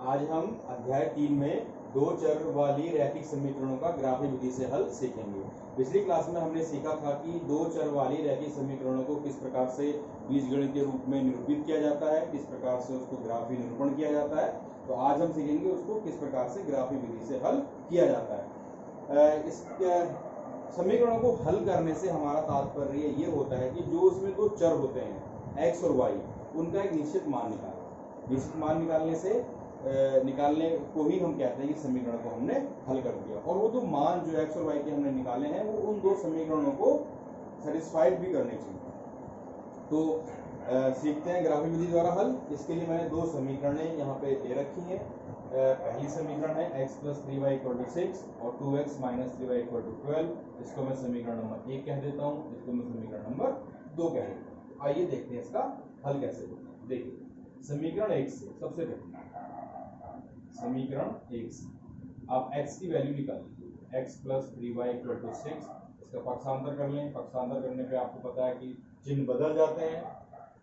आज हम अध्याय 3 में दो चर वाली रैखिक समीकरणों का ग्राफिक विधि से हल सीखेंगे। पिछली क्लास में हमने सीखा था कि दो चर वाली रैखिक समीकरणों को किस प्रकार से बीजगणितीय रूप में निरूपित किया जाता है, किस प्रकार से उसको ग्राफिक निरूपण किया जाता है। तो आज हम सीखेंगे उसको किस प्रकार से ग्राफिक विधि से हल किया जाता है। इस समीकरणों को हल करने से हमारा तात्पर्य ये होता है कि जो उसमें दो चर होते हैं x और y, उनका एक निश्चित मान निकालना। निश्चित मान निकालने को ही हम कहते हैं कि समीकरण को हमने हल कर दिया, और वो जो मान जो x और y के हमने निकाले हैं वो उन दो समीकरणों को सेटिस्फाइड भी करने चाहिए। तो सीखते हैं ग्राफिक विधि द्वारा हल। इसके लिए मैंने दो समीकरणें यहाँ पे दे रखी हैं। पहली समीकरण है x + 3y = 6 और 2x - 3y = 12। इसको मैं समीकरण नंबर 1 कह देता हूँ, इसको मैं समीकरण नंबर 2 कह देता हूँ। आइए देखते हैं इसका हल कैसे होता है। देखिए समीकरण 1 से सबसे पहले समीकरण 1 से आप x की वैल्यू निकाल लीजिए। x + 3y = 6। इसका पक्षांतर कर लें। पक्षांतर करने पे आपको पता है कि चिन्ह बदल जाते हैं,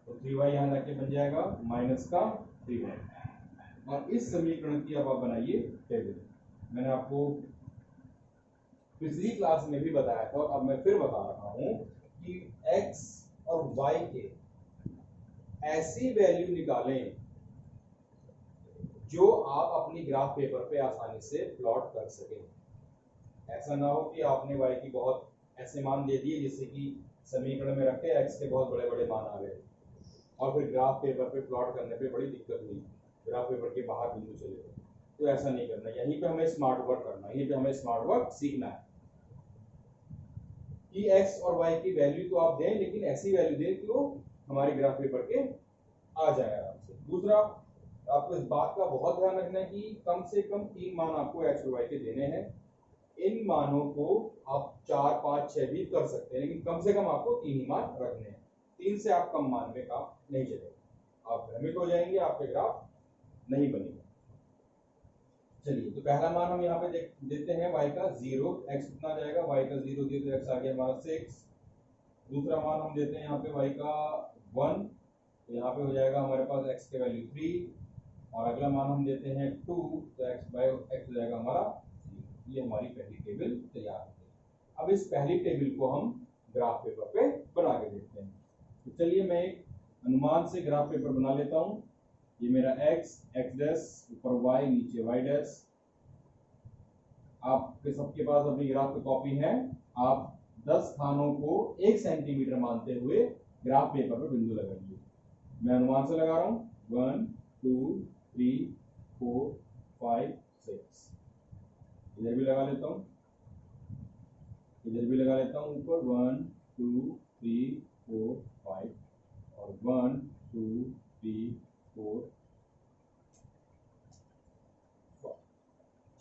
तो 3y यहाँ जाके बन जाएगा -3y। और इस समीकरण की अब आप बनाइए टेबल। मैंने आपको पिछली क्लास में भी बताया था और अब मैं फिर बता रहा हूं कि x और y के ऐसी वैल्यू निकालें जो आप अपनी ग्राफ पेपर पे आसानी से प्लॉट कर सकें। ऐसा ना हो कि आपने y की बहुत ऐसे मान दे दिए जिससे कि समीकरण में रखे x के बहुत बड़े बड़े मान आ गए और फिर ग्राफ पेपर पे प्लॉट करने पे बड़ी दिक्कत हुई, ग्राफ पेपर के बाहर बिंदु चले गए। तो ऐसा नहीं करना। यहीं पे हमें स्मार्ट वर्क करना है, यहीं पे हमें स्मार्ट वर्क सीखना है कि x और y की वैल्यू तो आप दें, लेकिन ऐसी वैल्यू दें कि वो हमारे ग्राफ पेपर के आ जाए आराम से। दूसरा, आपको इस बात का बहुत ध्यान रखना है कि कम से कम 3 मान आपको x और y के देने हैं। इन मानों को आप 4, 5, 6 भी कर सकते हैं, लेकिन कम से कम आपको 3 ही मान रखने हैं। 3 से आप कम मान में काम नहीं चलेगा, आप भ्रमित हो जाएंगे, आपके ग्राफ नहीं बनेगा। चलिए, तो पहला मान हम यहाँ पे देते हैं y का 0। x कितना आ जाएगा, y का 0 दिए तो x आ गया हमारा 6। दूसरा मान हम देते हैं यहाँ पे y का 1, तो यहाँ पे हो जाएगा हमारे पास x के वैल्यू 3। और अगला मान हम देते हैं 2, तो x हो जाएगा हमारा 0। ये हमारी पहली टेबल तैयार हो गई। अब इस पहली टेबल को हम ग्राफ पेपर पे बना के देखते हैं। तो चलिए मैं एक अनुमान से ग्राफ पेपर बना लेता हूँ। ये मेरा x डैश, ऊपर y, नीचे y डैश। आपके सबके पास अपनी ग्राफ की कॉपी है। आप 10 स्थानों को 1 सेंटीमीटर मानते हुए ग्राफ पेपर पर बिंदु लगाइए। मैं अनुमान से लगा रहा हूँ 1, 2, 3, 4, 5, 6। इधर भी लगा लेता हूँ, इधर भी लगा लेता हूँ। ऊपर 1, 2, 3, 4, 5 और 1, 2, 3, 4।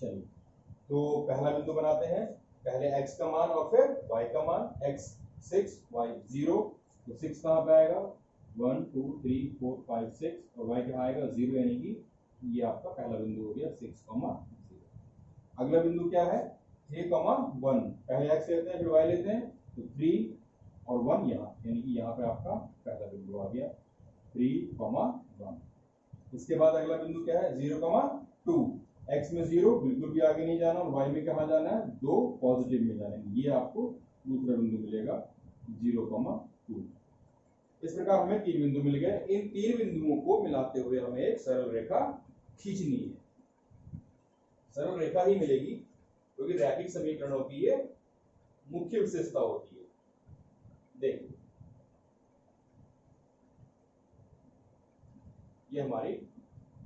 चलिए, तो पहला बिंदु बनाते हैं। पहले x का मान और फिर y का मान। x 6, y 0। तो 6 कहाँ पे आएगा, 1, 2, 3, 4, 5, 6 और y कहाँ आएगा 0, यानी कि ये आपका पहला बिंदु हो गया 6, 0। अगला बिंदु क्या है, 3, 1। पहले x लेते हैं फिर y लेते हैं, तो 3 और 1 यहाँ, यानी कि यहाँ पे आपका पहला बिंदु आ गया 3, 1। इसके बाद अगला बिंदु क्या है, 0, 2। x में 0 बिल्कुल भी आगे नहीं जाना और y में कहाँ जाना है, 2 पॉजिटिव में जाना है। ये आपको दूसरा बिंदु मिलेगा 0, 2। इस प्रकार हमें 3 बिंदु मिल गए। इन 3 बिंदुओं को मिलाते हुए हमें एक सरल रेखा खींचनी है। सरल रेखा ही मिलेगी क्योंकि रैखिक समीकरणों की ये मुख्य विशेषता होती है। देखिए, ये हमारी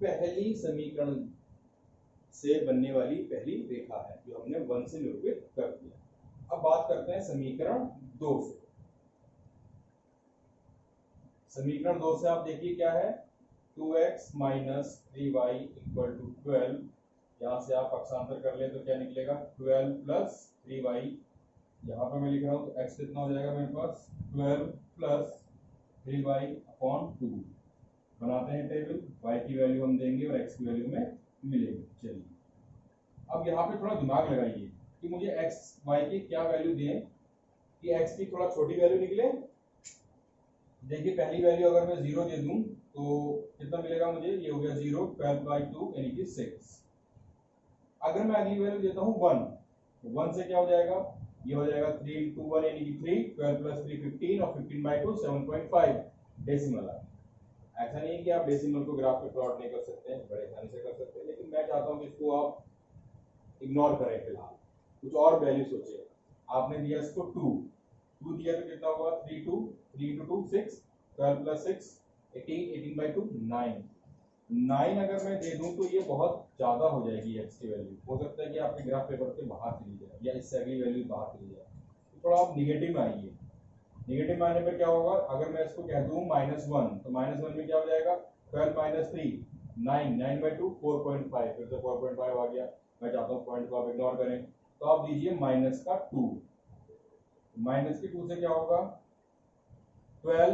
पहली समीकरण से बनने वाली पहली रेखा है जो हमने 1 से निरूपित कर दिया। अब बात करते हैं समीकरण 2 से। समीकरण 2 से आप देखिए क्या है, 2x - 3y = 12। यहाँ से आप पक्षांतर कर ले तो क्या निकलेगा, 12 + 3y। यहाँ पे मैं लिख रहा हूँ तो x कितना हो जाएगा मेरे पास, 12 + 3y/2। बनाते हैं टेबल। y की वैल्यू हम देंगे और x की वैल्यू में मिलेगी। चलिए, अब यहाँ पे थोड़ा दिमाग लगाइए कि मुझे x y की क्या वैल्यू दें कि x की थोड़ा छोटी वैल्यू निकले। देखिए, पहली वैल्यू अगर मैं 0 दे दूं तो कितना मिलेगा मुझे, ये हो गया 0, 12/2 यानी कि 6। अगर मैं अगली वैल्यू देता हूँ 1, तो 1 से क्या हो जाएगा, ये हो जाएगा 3 into 1 यानी कि 3, 12 plus 3 15 और 15/2 7.5 डेसिमल है। ऐसा नहीं है कि आप डेसिमल को ग्राफ पे प्लॉट नहीं कर सकते हैं, बड़े आसानी से कर सकते हैं, लेकिन मैं चाहता हूँ कि इसको आप इग्नोर करें फिलहाल, कुछ और वैल्यू सोचिए। आपने दिया इसको 2 दिया तो कितना होगा, 3 into 2 6, 12 plus 6 18, 18/2 9। 9 अगर मैं दे दूं तो ये बहुत ज्यादा हो जाएगी x की वैल्यू, हो सकता है कि आपके ग्राफ पेपर के बाहर चली जाए या इससे अगली वैल्यू बाहर चली जाए, तो थोड़ा आप निगेटिव में आइए। निगेटिव में आने पर क्या होगा, अगर मैं इसको कह दूं -1 तो -1 में क्या हो जाएगा, 12 - 3 9, 9/2 4.5, फिर से 4.5 आ गया। मैं चाहता हूँ पॉइंट को आप इग्नोर करें, तो आप दीजिए -2। -2 से क्या होगा, 12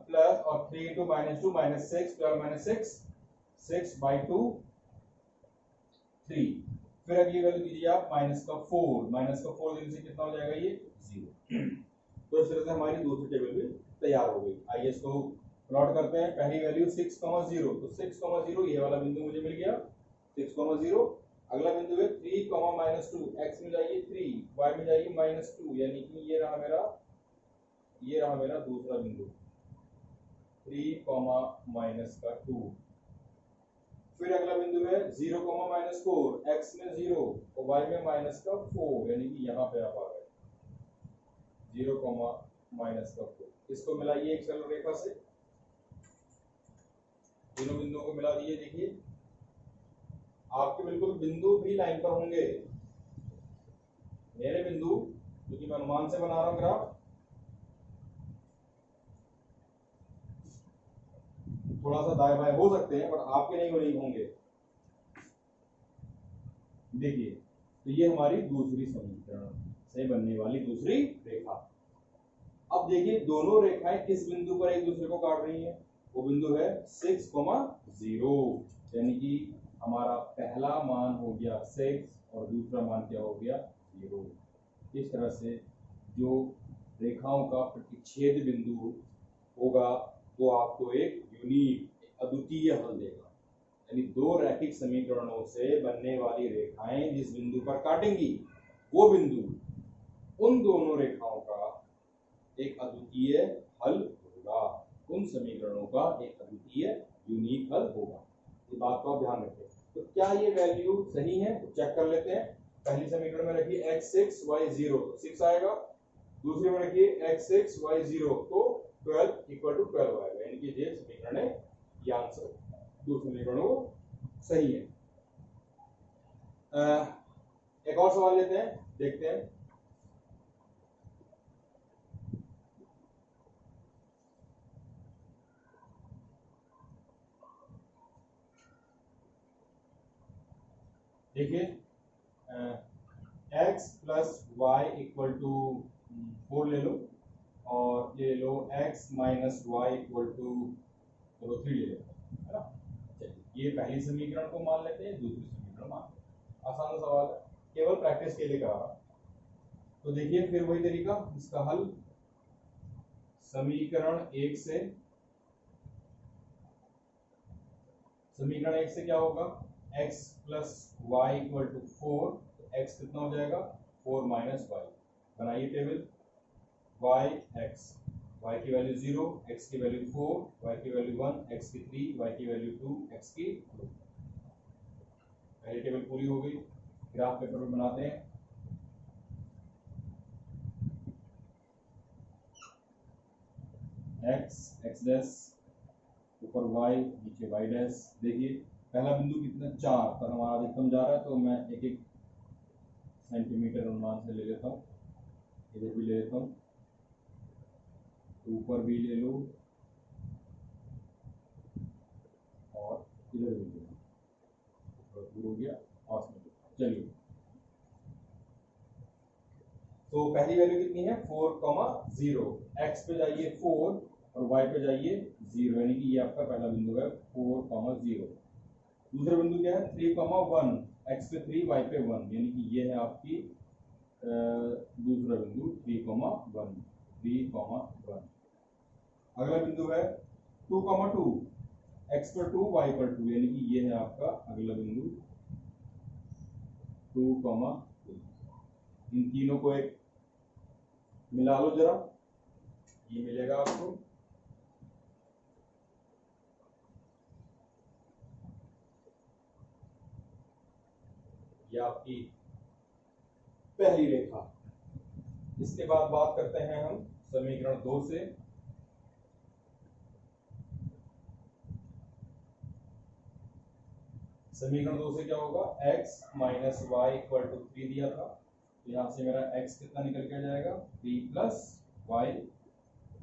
प्लस और 3 into -2 -6, 12 - 6 6/2 3। फिर अगली वैल्यू दीजिए आप -4 देने से कितना हो जाएगा, ये 0। तो इस तरह से हमारी दूसरी टेबल भी तैयार हो गई। आइए इसको प्लॉट करते हैं। पहली वैल्यू 6,0, तो 6,0 ये वाला बिंदु मुझे मिल गया 6,0। अगला बिंदु है 3, -2, x में जाइए 3, y में जाइए -2, यानी कि ये रहा मेरा दूसरा बिंदु 3, -2। फिर अगला बिंदु है 0, -4, x में 0 और y में -4, यानी कि यहाँ पे आप आ गए 0, -4। इसको मिलाइए एक सरल रेखा से, तीनों बिंदुओं को मिला दीजिए। देखिए आपके बिल्कुल बिंदु भी लाइन पर होंगे, मेरे बिंदु क्योंकि मैं अनुमान से बना रहा हूं ग्राफ, थोड़ा सा दाएं बाएं हो सकते हैं बट आपके नहीं होंगे। देखिए तो ये हमारी दूसरी समीकरण से बनने वाली दूसरी रेखा। अब देखिए दोनों रेखाएं किस बिंदु पर एक दूसरे को काट रही हैं, वो बिंदु है 6,0, यानी कि हमारा पहला मान हो गया 6 और दूसरा मान क्या हो गया 0। इस तरह से जो रेखाओं का प्रतिच्छेद बिंदु होगा वो आपको एक यूनिक अद्वितीय हल देगा, यानी दो रैखिक समीकरणों से बनने वाली रेखाएं जिस बिंदु पर काटेंगी वो बिंदु उन दोनों रेखाओं का एक अद्वितीय हल होगा, उन समीकरणों का एक अद्वितीय यूनिक हल होगा। इस बात को आप ध्यान रखें। तो क्या ये वैल्यू सही है, तो चेक कर लेते हैं। पहली समीकरण में रखिए x6 y0 तो 6 आएगा, दूसरे में रखिए x6 y0 तो 12 = 12 आएगा, यानी कि ये समीकरण है, ये आंसर दो समीकरणों सही है। एक और सवाल लेते हैं, देखते हैं। देखिए x + y = 4 ले लो और ये ले लो x - y = 3 ले लो, है ना। चलिए ये पहली समीकरण को मान लेते हैं, दूसरी समीकरण मान लेते हैं। आसान सवाल है, केवल प्रैक्टिस के लिए करा रहा। तो देखिए फिर वही तरीका, इसका हल समीकरण 1 से क्या होगा, x + y = 4, तो x कितना हो जाएगा 4 - y। बनाइए टेबल, y की वैल्यू 0, x की वैल्यू 4, y की वैल्यू 1, x की 3, y की वैल्यू 2, x की 2। पहली टेबल पूरी हो गई। ग्राफ पेपर में बनाते हैं। x डैश ऊपर y नीचे y डैश। देखिए पहला बिंदु कितना 4 पर हमारा अधिकतम जा रहा है, तो मैं एक एक सेंटीमीटर अनुमान से ले लेता हूँ, इधर भी ले लेता हूँ, ऊपर भी ले लो और इधर भी ले लो, दूर हो गया पास में। चलिए तो पहली वैल्यू कितनी है 4,0, x पे जाइए 4 और y पे जाइए 0, यानी कि ये आपका पहला बिंदु है 4,0। दूसरा बिंदु क्या है 3,1, x पे 3, y पे 1, यानी कि ये है आपकी दूसरा बिंदु 3,1। अगला बिंदु है 2,2, x पर 2 y पर 2, यानी कि ये है आपका अगला बिंदु 2, इन तीनों को एक मिला लो जरा, ये मिलेगा आपको। ये आपकी पहली रेखा। इसके बाद बात करते हैं हम समीकरण 2 से। समीकरण 2 से क्या होगा, x minus y equal to 3 दिया था, तो यहाँ से मेरा x कितना निकल के आ जाएगा, 3 प्लस वाई,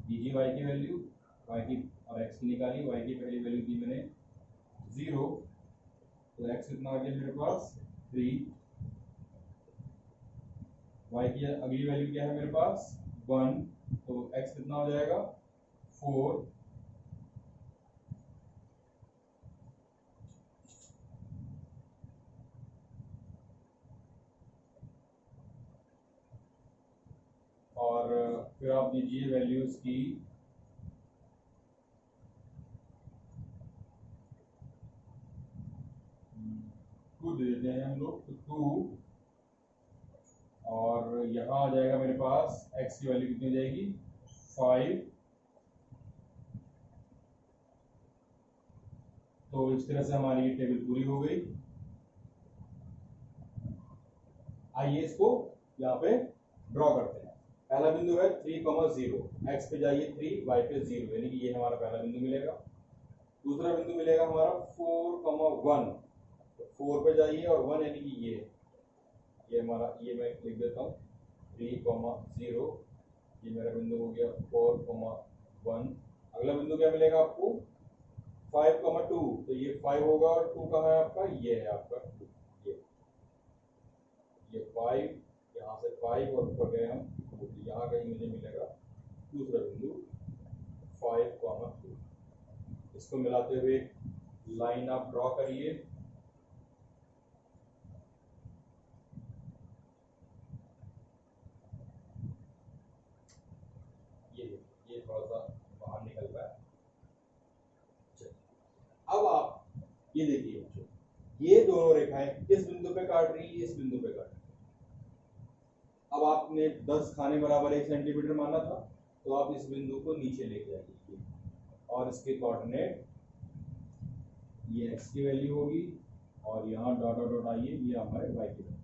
दीजिए y की वैल्यू, y की और x की निकाली, y की पहली वैल्यू दी मैंने 0, तो x कितना आ गया मेरे पास 3, y की अगली वैल्यू क्या है मेरे पास 1, तो x कितना हो जाएगा 4, और फिर आप दीजिए वैल्यूज की टू दे देते हैं हम लोग, तो 2, और यहाँ आ जाएगा मेरे पास x की वैल्यू कितनी हो जाएगी 5। तो इस तरह से हमारी ये टेबल पूरी हो गई। आइए इसको यहाँ पे ड्रॉ करते हैं। पहला बिंदु है 3,0, x पे जाइए 3, y पे 0, यानी कि ये हमारा पहला बिंदु मिलेगा। दूसरा बिंदु मिलेगा हमारा 4,1, तो 4 पे जाइए और 1, यानी कि ये हमारा, ये मैं लिख देता हूँ 3,0, ये मेरा बिंदु हो गया 4,1। अगला बिंदु क्या मिलेगा आपको 5,2, तो ये 5 होगा, और 2 कहाँ है आपका, ये है आपका 2, ये 5, यहाँ से 5 और ऊपर गए हम 2, यहाँ कहीं मुझे मिलेगा दूसरा बिंदु 5,2। इसको मिलाते हुए लाइन आप ड्रॉ करिए। ये थोड़ा सा बाहर निकल रहा है। अब आप ये देखिए बच्चों, ये दोनों रेखाएं इस बिंदु पे काट रही है, इस बिंदु पे काट रही है। अब आपने 10 खाने बराबर 1 सेंटीमीटर माना था, तो आप इस बिंदु को नीचे लेके आइए और इसके कोऑर्डिनेट, ये x की वैल्यू होगी, और यहाँ डॉट डॉट डॉट आइए, ये हमारे y की वैल्यू।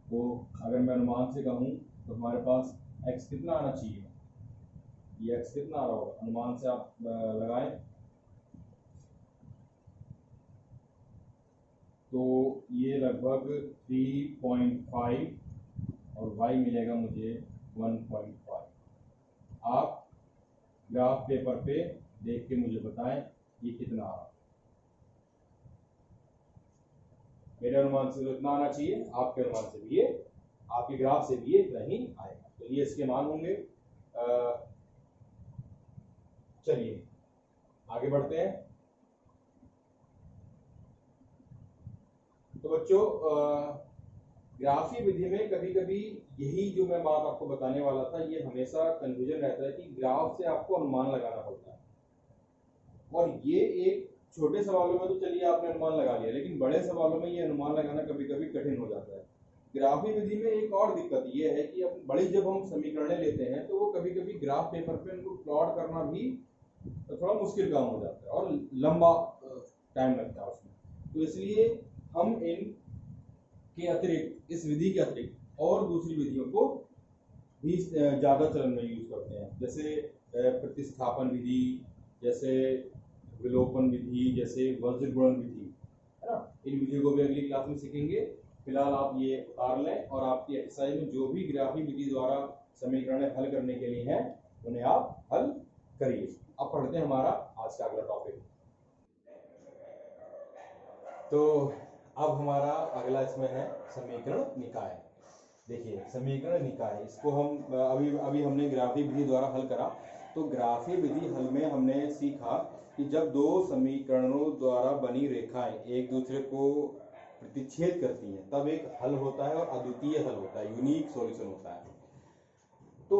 तो अगर मैं अनुमान से कहूँ तो हमारे पास x कितना आना चाहिए, ये x कितना आ रहा होगा, अनुमान से आप लगाएं, तो ये लगभग 3.5 और y मिलेगा मुझे 1.5। आप ग्राफ पेपर पे देख के मुझे बताएं ये कितना आ रहा है। मेरे अनुमान से तो इतना आना चाहिए, आपके अनुमान से भी ये, आपके ग्राफ से भी ये इतना ही आएगा। तो ये इसके मान होंगे। चलिए आगे बढ़ते हैं। तो बच्चों, ग्राफीय विधि में कभी कभी यही जो मैं बात आपको बताने वाला था, ये हमेशा कंफ्यूजन रहता है कि ग्राफ से आपको अनुमान लगाना पड़ता है, और ये एक छोटे सवालों में तो चलिए आपने अनुमान लगा लिया, लेकिन बड़े सवालों में ये अनुमान लगाना कभी कभी कठिन हो जाता है। ग्राफीय विधि में एक और दिक्कत ये है कि अब बड़ी जब हम समीकरणें लेते हैं तो वो कभी कभी ग्राफ पेपर पे उनको प्लॉट करना भी थोड़ा मुश्किल काम हो जाता है और लंबा टाइम लगता है उसमें। तो इसलिए हम इन के अतिरिक्त, इस विधि के अतिरिक्त और दूसरी विधियों को भी ज्यादा चलन में यूज करते हैं, जैसे प्रतिस्थापन विधि, जैसे विलोपन विधि, जैसे वज्र गुणन विधि, है ना। इन विधियों को भी अगली क्लास में सीखेंगे। फिलहाल आप ये उतार लें और आपकी एक्सरसाइज में जो भी ग्राफीय विधि द्वारा समीकरण हल करने के लिए हैं उन्हें आप हल करिए। अब पढ़ते हैं हमारा आज का अगला टॉपिक। तो अब हमारा अगला इसमें है समीकरण निकाय। देखिए समीकरण निकाय, इसको हम अभी अभी हमने ग्राफीय विधि द्वारा हल करा। तो ग्राफीय विधि हल में हमने सीखा कि जब दो समीकरणों द्वारा बनी रेखाएं एक दूसरे को प्रतिच्छेद करती हैं तब एक हल होता है और अद्वितीय हल होता है, यूनिक सॉल्यूशन होता है। तो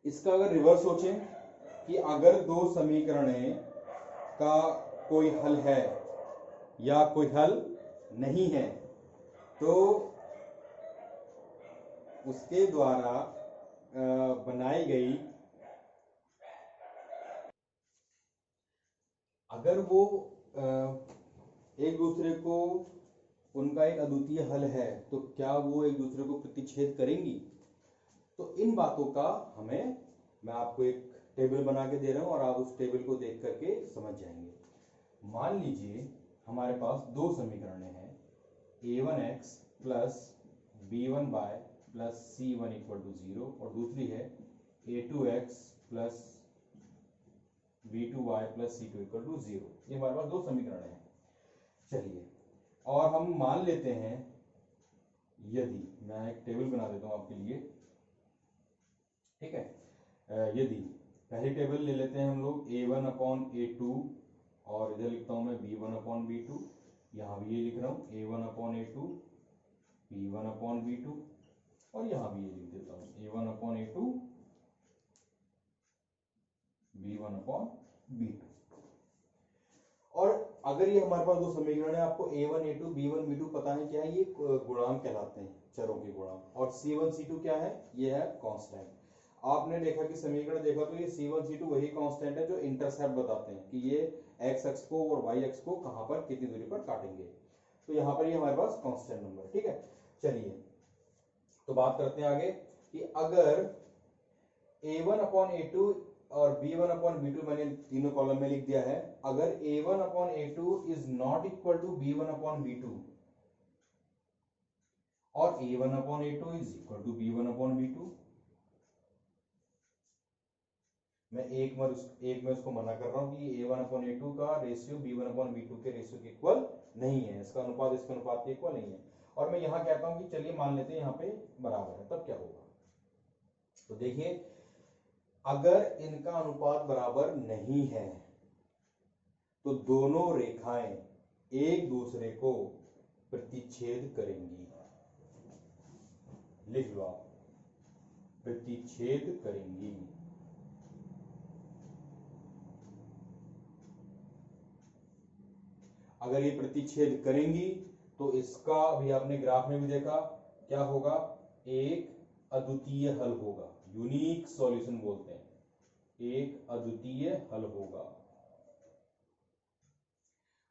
इसका अगर रिवर्स सोचें कि अगर दो समीकरणें का कोई हल है या कोई हल नहीं है, तो उसके द्वारा बनाई गई, अगर वो एक दूसरे को, उनका एक अद्वितीय हल है, तो क्या वो एक दूसरे को प्रतिच्छेद करेंगी? तो इन बातों का मैं आपको एक टेबल बना के दे रहा हूं और आप उस टेबल को देख करके समझ जाएंगे। मान लीजिए हमारे पास दो समीकरणें हैं, a1x plus b1y plus c1 equal to 0 और दूसरी है a2x plus b2y plus c2 equal to 0। ये हमारे पास दो समीकरण हैं। चलिए, और हम मान लेते हैं, यदि मैं एक टेबल बना देता हूं आपके लिए, ठीक है, यदि पहली टेबल ले लेते हैं हम लोग a1 अपॉन a2 और इधर लिखता हूं मैं b1 अपॉन b2, यहां भी ये लिख रहा हूं a1 upon a2 b1 upon b2 और यहां भी ये लिख देता हूं a1 upon a2 b1 upon b2। और अगर ये हमारे पास दो समीकरण है, आपको a1 a2 b1 b2 पता है क्या है, ये गुणांक कहलाते हैं, चरों के गुणांक, और c1 c2 क्या है, ये है कांस्टेंट। आपने देखा कि समीकरण देखा तो ये c1 c2 वही कांस्टेंट है जो इंटरसेप्ट बताते हैं कि ये x अक्ष को और y अक्ष को कहां पर कितनी दूरी पर काटेंगे। तो यहां पर ये हमारे पास कांस्टेंट नंबर है, ठीक है। चलिए, तो बात करते हैं आगे कि अगर a1 अपॉन a2 और b1 अपॉन b2 मैंने तीनों कॉलम में लिख दिया है, अगर a1 upon a2 is not equal to b1 upon b2 और a1 upon a2 is equal to b1 upon b2, मैं एक में उसको मना कर रहा हूं कि a1 अपॉन a2 का रेशियो b1 अपॉन b2 के रेशियो के इक्वल नहीं है, इसका अनुपात इसके अनुपात के इक्वल नहीं है। और मैं यहां कहता हूं कि चलिए मान लेते हैं यहां पे बराबर है, तब क्या होगा? तो देखिए, अगर इनका अनुपात बराबर नहीं है तो दोनों रेखाएं एक दूसरे को प्रतिच्छेद करेंगी। लिख लो आप, प्रतिच्छेद करेंगी। अगर ये प्रतिच्छेद करेंगी तो इसका अभी आपने ग्राफ में भी देखा क्या होगा, एक अद्वितीय हल होगा, यूनिक सॉल्यूशन बोलते हैं, एक अद्वितीय हल होगा।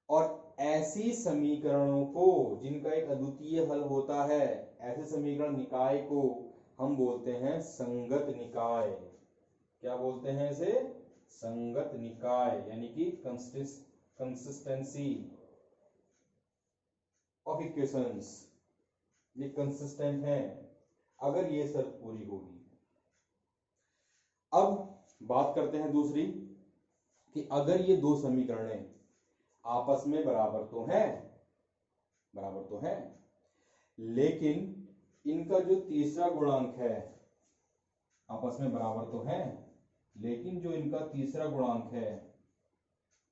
और ऐसी समीकरणों को जिनका एक अद्वितीय हल होता है, ऐसे समीकरण निकाय को हम बोलते हैं संगत निकाय। क्या बोलते हैं इसे? संगत निकाय, यानी कि कंसिस्टेंसी ऑफ इक्वेशंस, ये कंसिस्टेंट है अगर ये शर्त पूरी होगी। अब बात करते हैं दूसरी कि अगर ये दो समीकरणें आपस में बराबर तो हैं, लेकिन इनका जो तीसरा गुणांक है, आपस में बराबर तो है लेकिन जो इनका तीसरा गुणांक है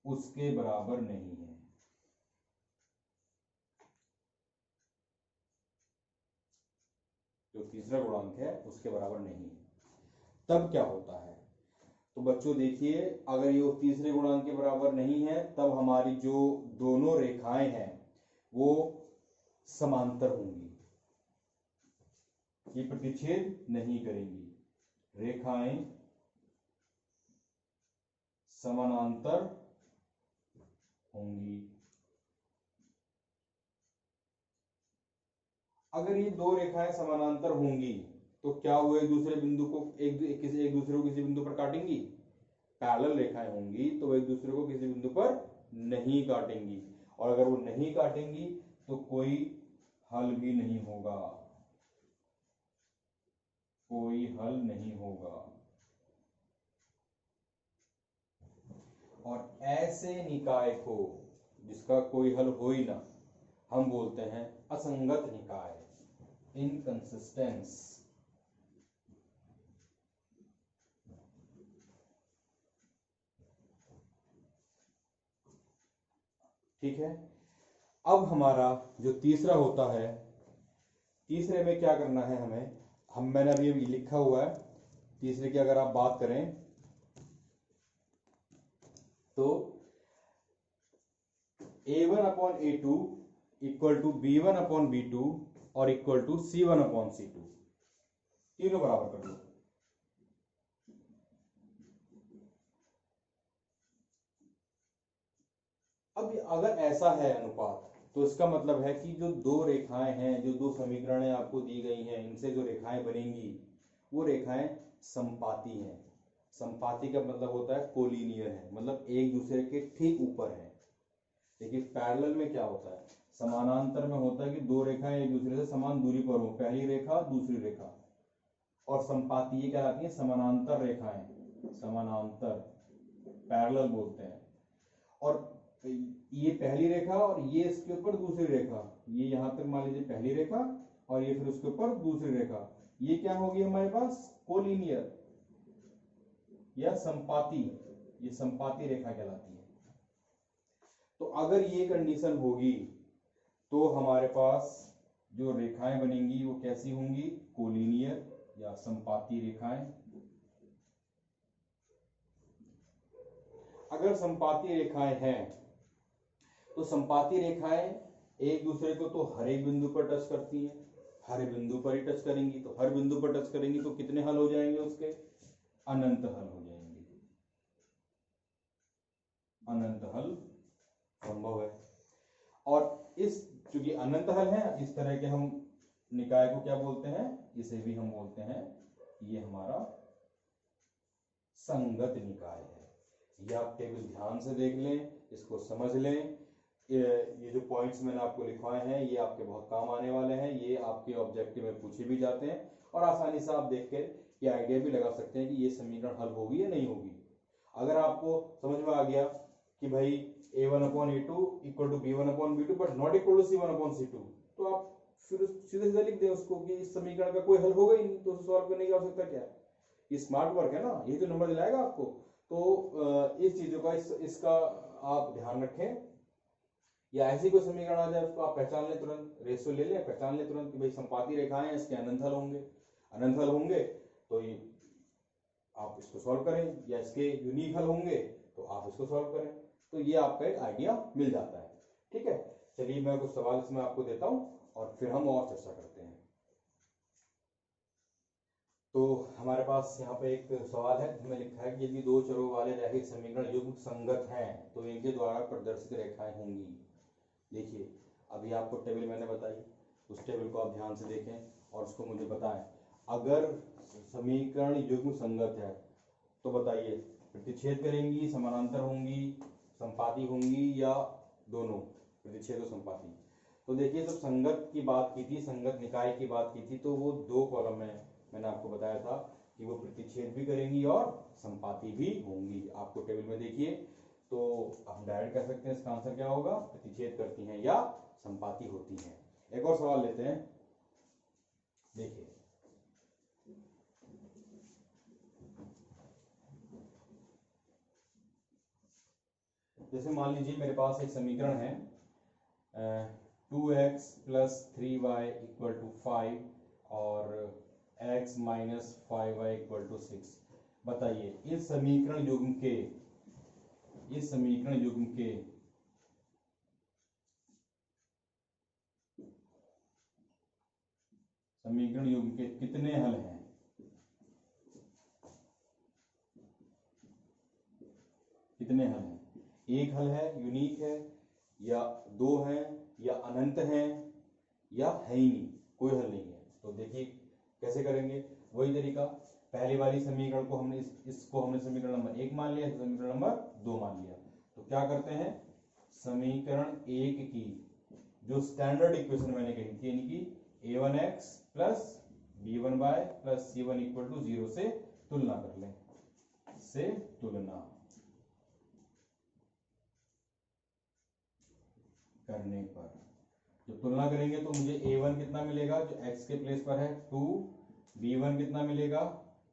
उसके बराबर नहीं है। जो तीसरा गुणांक है उसके बराबर नहीं है, तब क्या होता है? तो बच्चों देखिए, अगर ये तीसरे गुणांक के बराबर नहीं है तब हमारी जो दोनों रेखाएं हैं वो समांतर होंगी, ये प्रतिच्छेद नहीं करेंगी, रेखाएं समानांतर होंगी। अगर ये दो रेखाएं समानांतर होंगी तो क्या वो एक दूसरे बिंदु को एक दूसरे को किसी बिंदु पर काटेंगी? पैरेलल रेखाएं होंगी तो वो एक दूसरे को किसी बिंदु पर नहीं काटेंगी, और अगर वो नहीं काटेंगी तो कोई हल भी नहीं होगा, कोई हल नहीं होगा। और ऐसे निकाय को जिसका कोई हल हो ही ना, हम बोलते हैं असंगत निकाय, इनकंसिस्टेंस। ठीक है। अब हमारा जो तीसरा होता है, तीसरे में क्या करना है हमें, मैंने अभी लिखा हुआ है, तीसरे की अगर आप बात करें तो A1/A2 इक्वल टू B1/B2 और इक्वल टू C1/C2, तीनों बराबर कर लो। अब अगर ऐसा है अनुपात, तो इसका मतलब है कि जो दो रेखाएं हैं, जो दो समीकरणें आपको दी गई हैं, इनसे जो रेखाएं बनेंगी वो रेखाएं संपाती हैं। संपाती का मतलब होता है कोलिनियर है, मतलब एक दूसरे के ठीक ऊपर है। देखिए पैरेलल में क्या होता है, समानांतर में होता है कि दो रेखाएं एक दूसरे से समान दूरी पर हो, पहली रेखा दूसरी रेखा। और संपाती ये कहलाती है समानांतर रेखाएं, समानांतर, पैरेलल बोलते हैं। और ये पहली रेखा और ये इसके ऊपर दूसरी रेखा, ये यहां तक मान लीजिए पहली रेखा और ये फिर उसके ऊपर दूसरी रेखा, ये क्या होगी हमारे पास, कोलिनियर या संपाती, ये संपाती रेखा कहलाती है। तो अगर ये कंडीशन होगी तो हमारे पास जो रेखाएं बनेंगी वो कैसी होंगी, कोलिनियर या संपाती रेखाएं। अगर संपाती रेखाएं हैं तो संपाती रेखाएं एक दूसरे को तो हर एक बिंदु पर टच करती हैं, हर बिंदु पर ही टच करेंगी, तो हर बिंदु पर टच करेंगी तो कितने हल हो जाएंगे उसके, अनंत हल हो जाएंगे, अनंत हल संभव है। और इस चूंकि अनंत हल है, इस तरह के हम निकाय को क्या बोलते हैं, इसे भी हम बोलते हैं, ये हमारा संगत निकाय है। ये आप टेबल ध्यान से देख लें, इसको समझ लें। ये जो पॉइंट्स मैंने आपको लिखवाए हैं ये आपके बहुत काम आने वाले हैं, ये आपके ऑब्जेक्टिव में पूछे भी जाते हैं और आसानी से आप देख कर ये आइडिया भी लगा सकते हैं कि ये समीकरण हल होगी या नहीं होगी। अगर आपको समझ में आ गया कि भाई A1/A2 equal to B1/B2 but not equal to C1/C2, तो आप फिर सीधे सीधे लिख दें उसको कि इस समीकरण का कोई हल होगा ही नहीं, तो उसे सॉल्व करने की आवश्यकता क्या है। ये स्मार्ट वर्क है ना, ये जो नंबर दिलाएगा आपको। तो इस चीजों का इसका आप ध्यान रखें। या ऐसी कोई समीकरण आ जाए उसको आप पहचान लें तुरंत, रेशियो ले लें, पहचान लें तुरंत कि भाई संपाती रेखाएं हैं, इसके अनंत हल होंगे, अनंत हल होंगे तो ये आप इसको सॉल्व करें, या इसके यूनिक हल होंगे तो आप इसको सॉल्व करें, तो ये आपका एक आइडिया मिल जाता है। ठीक है, चलिए मैं कुछ सवाल इसमें आपको देता हूं और फिर हम और चर्चा करते हैं। तो हमारे पास यहाँ पे एक सवाल है जिसमें लिखा है कि यदि दो चरों वाले रैखिक समीकरण युग्म संगत हैं तो इनके द्वारा प्रदर्शित रेखाएं होंगी। देखिए अभी आपको टेबल मैंने बताई, उस टेबल को आप ध्यान से देखें और उसको मुझे बताएं। अगर समीकरण युग्म संगत है तो बताइए प्रतिच्छेद करेंगी, समानांतर होंगी, संपाती होंगी या दोनों, प्रतिच्छेद और संपाती। तो देखिए जब संगत की बात की थी, संगत निकाय की बात की थी, तो वो दो कॉलम में मैंने आपको बताया था कि वो प्रतिच्छेद भी करेंगी और संपाती भी होंगी। आपको टेबल में देखिए तो हम डायरेक्ट कह सकते हैं इसका आंसर क्या होगा, प्रतिच्छेद करती हैं या संपाती होती हैं। एक और सवाल लेते हैं, देखिए जैसे मान लीजिए मेरे पास एक समीकरण है 2x + 3y = 5 और x - 5y = 6। बताइए इस समीकरण युग्म के कितने हल हैं। कितने हल हैं, एक हल है, यूनिक है, या दो हैं, या अनंत हैं, या है ही नहीं, कोई हल नहीं है। तो देखिए कैसे करेंगे, वही तरीका, पहले वाली समीकरण को हमने इसको हमने समीकरण नंबर 1 मान लिया, समीकरण नंबर 2 मान लिया। तो क्या करते हैं, समीकरण 1 की जो स्टैंडर्ड इक्वेशन मैंने कही थी, यानी कि a1x + b1y + c1 = 0 से तुलना कर लें, से तुलना करने पर जो तुलना करेंगे तो मुझे a1 कितना मिलेगा जो x के प्लेस पर है 2, b1 कितना मिलेगा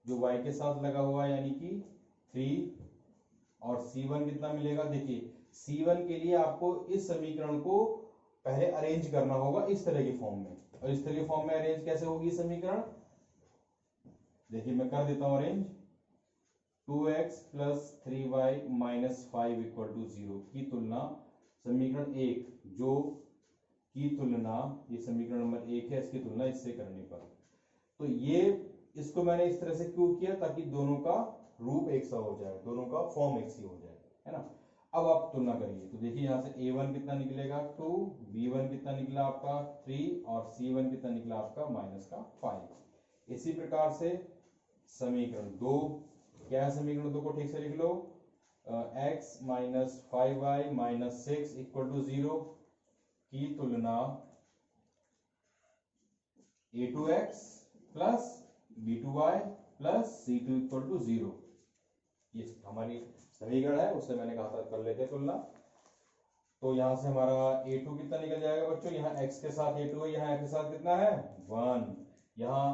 जो y के साथ लगा हुआ है यानी कि 3, और c1 कितना मिलेगा। देखिए c1 के लिए आपको इस समीकरण को पहले अरेंज करना होगा इस तरह के फॉर्म में, और इस तरह के फॉर्म में अरेंज कैसे होगी समीकरण, देखिए मैं कर देता हूं अरेंज। 2x + 3y - 5 = 0 की तुलना समीकरण 1 जो की तुलना, ये समीकरण नंबर 1 है, इसकी तुलना इससे करने पर, तो ये इसको मैंने इस तरह से क्यों किया, ताकि दोनों का रूप एक सा हो जाए, दोनों का फॉर्म एक सी हो जाए, है ना। अब आप तुलना करिए, तो देखिए यहाँ से a1 कितना निकलेगा 2, b1 कितना निकला आपका 3 और c1 कितना निकला आपका -5। इसी प्रकार से समीकरण 2, क्या है समीकरण 2 को ठीक से लिख लो, x - 5y - 6 = 0 की तुलना a2x plus b2y plus c2 = 0, ये हमारी समीकरण है, उससे मैंने कहा था कर लेते हैं तुलना। तो यहां से हमारा a2 कितना निकल जाएगा बच्चों, यहाँ x के साथ a2 है, यहाँ x के साथ कितना है 1, यहाँ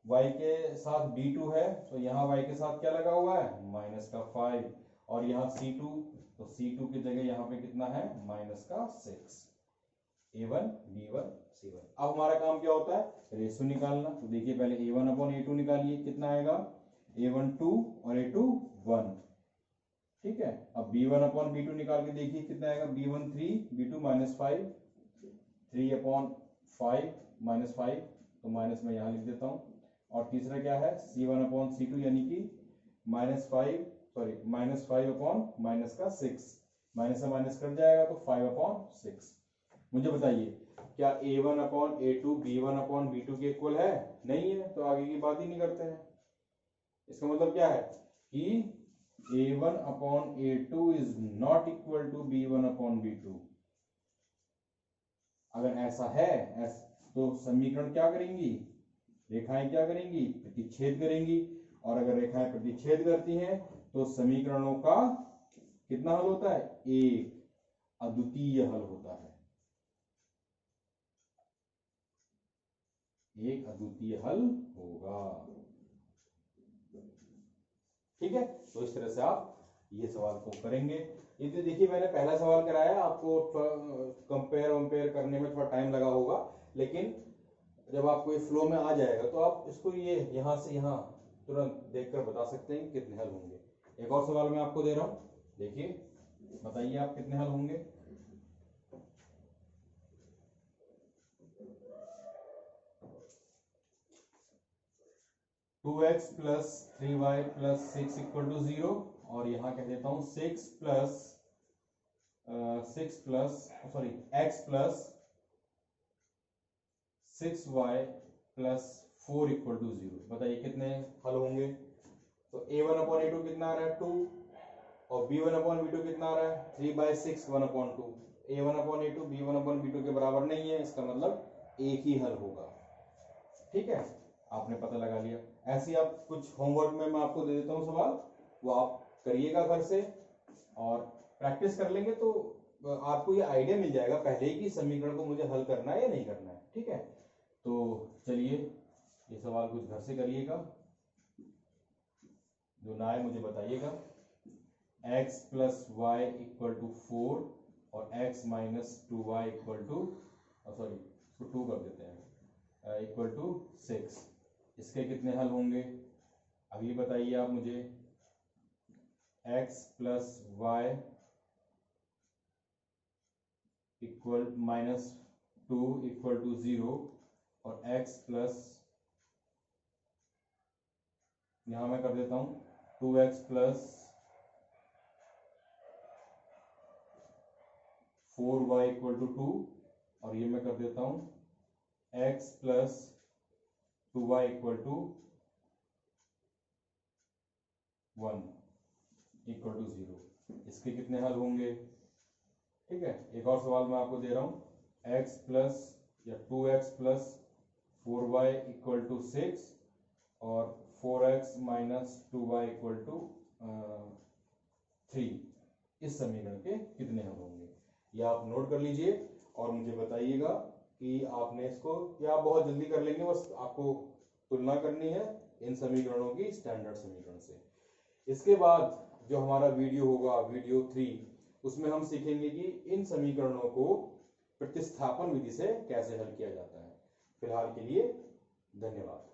y के साथ b2 है, तो यहाँ y के साथ क्या लगा हुआ है -5, और यहाँ c2, तो c2 की जगह यहाँ पे कितना है -6, a1 b1 c1। अब हमारा काम क्या होता है, रेशो निकालना। तो देखिए पहले a1/a2 निकालिए, कितना आएगा a1 2 और a2 1, ठीक है। अब b1/b2 निकाल के देखिए कितना आएगा, b1 3 b2 -5, 3/5 -5, तो माइनस में यहाँ लिख देता हूँ। और तीसरा क्या है c1/c2 यानी कि -5/6, माइनस से माइनस कट जाएगा तो 5/6। मुझे बताइए क्या a1/a2 b1/b2 के इक्वल है, नहीं है, तो आगे की बात ही नहीं करते हैं। इसका मतलब क्या है कि a1/a2 is not equal to b1/b2। अगर ऐसा है तो समीकरण क्या करेंगी, रेखाएं क्या करेंगी, प्रतिच्छेद करेंगी, और अगर रेखाएं प्रतिच्छेद करती हैं तो समीकरणों का कितना हल होता है, एक अद्वितीय हल होता है, एक अद्वितीय हल होगा, ठीक है। तो इस तरह से आप ये सवाल को करेंगे। ये तो देखिए मैंने पहला सवाल कराया, आपको कंपेयर करने में थोड़ा टाइम लगा होगा, लेकिन जब आपको ये फ्लो में आ जाएगा तो आप इसको ये यहां से यहां तुरंत देखकर बता सकते हैं कितने हल होंगे। एक और सवाल मैं आपको दे रहा हूं, देखिए बताइए आप कितने हल होंगे। To x plus 3y plus 6 = 0, और यहां कह देता हूं x प्लस 6y प्लस 4 = 0। बताइए कितने हल होंगे। तो a1/a2 कितना आ रहा है 2, और b1/b2 कितना आ रहा है 3/6 1/2। a1/a2 b1/b2 के बराबर नहीं है, इसका मतलब एक ही हल होगा, ठीक है, आपने पता लगा लिया। ऐसे आप कुछ होमवर्क में मैं आपको दे देता हूं सवाल, वो आप करिएगा घर से और प्रैक्टिस कर लेंगे तो आपको ये आइडिया मिल जाएगा पहले ही कि समीकरण को मुझे हल करना है या नहीं करना है, ठीक है। तो चलिए ये सवाल कुछ घर से करिएगा, जो ना आए मुझे बताइएगा। x plus y equal to 4 और x minus 2y equal to, sorry इसको 2 कर देते हैं, इक्वल टू 6, इसके कितने हल होंगे अभी बताइए आप मुझे। x plus y equal -2 equal to 0 और x प्लस, यहां मैं कर देता हूं 2x plus 4y equal to 2, और ये मैं कर देता हूं x plus 2y equal to 1 equal to 0, इसके कितने हल होंगे, ठीक है। एक और सवाल मैं आपको दे रहा हूं, x प्लस या 2x plus 4y equal to 6 और 4x minus 2y equal to 3, इस समीकरण के कितने हल होंगे, ये आप नोट कर लीजिए और मुझे बताइएगा कि आपने इसको, या आप बहुत जल्दी कर लेंगे, बस आपको तुलना करनी है इन समीकरणों की स्टैंडर्ड समीकरण से। इसके बाद जो हमारा वीडियो होगा, वीडियो 3, उसमें हम सीखेंगे कि इन समीकरणों को प्रतिस्थापन विधि से कैसे हल किया जाता है। फिलहाल के लिए धन्यवाद।